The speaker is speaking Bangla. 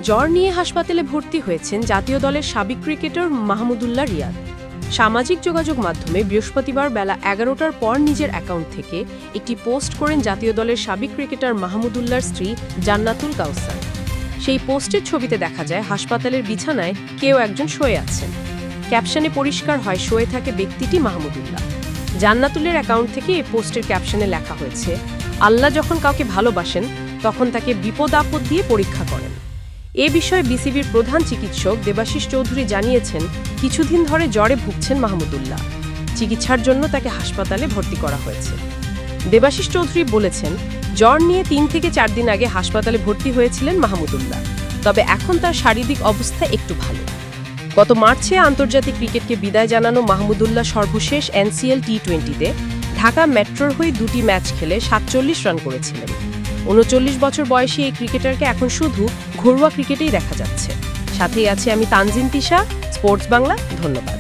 জ্বর নিয়ে হাসপাতালে ভর্তি হয়েছেন জাতীয় দলের সাবেক ক্রিকেটার মাহমুদুল্লাহ রিয়াদ। সামাজিক যোগাযোগ মাধ্যমে বৃহস্পতিবার বেলা ১১টার পর নিজের অ্যাকাউন্ট থেকে একটি পোস্ট করেন জাতীয় দলের সাবেক ক্রিকেটার মাহমুদুল্লাহর স্ত্রী জান্নাতুল কাউসার। সেই পোস্টের ছবিতে দেখা যায় হাসপাতালের বিছানায় কেউ একজন শুয়ে আছেন। ক্যাপশনে পরিষ্কার হয় শুয়ে থাকে ব্যক্তিটি মাহমুদুল্লাহ। জান্নাতুলের অ্যাকাউন্ট থেকে এই পোস্টের ক্যাপশনে লেখা হয়েছে, আল্লাহ যখন কাউকে ভালোবাসেন তখন তাকে বিপদ আপদ দিয়ে পরীক্ষা করেন। এ বিষয়ে বিসিবির প্রধান চিকিৎসক দেবাশিস চৌধুরী জানিয়েছেন, কিছুদিন ধরে জ্বরে ভুগছেন মাহমুদুল্লাহ। চিকিৎসার জন্য তাকে হাসপাতালে ভর্তি করা হয়েছে। দেবাশিস চৌধুরী বলেছেন, জ্বর নিয়ে ৩ থেকে ৪ দিন আগে হাসপাতালে ভর্তি হয়েছিলেন মাহমুদুল্লাহ, তবে এখন তার শারীরিক অবস্থা একটু ভালো। গত মার্চে আন্তর্জাতিক ক্রিকেটকে বিদায় জানানো মাহমুদুল্লাহ সর্বশেষ এনসিএল টি-20-তে ঢাকা মেট্রোর হয়ে 2টি ম্যাচ খেলে ৪৭ রান করেছিলেন। ৩৯ বছর বয়সী এই ক্রিকেটারকে এখন শুধু ঘরোয়া ক্রিকেটেই দেখা যাচ্ছে। সাথেই আছে আমি তানজিন তিশা, স্পোর্টস বাংলা। ধন্যবাদ।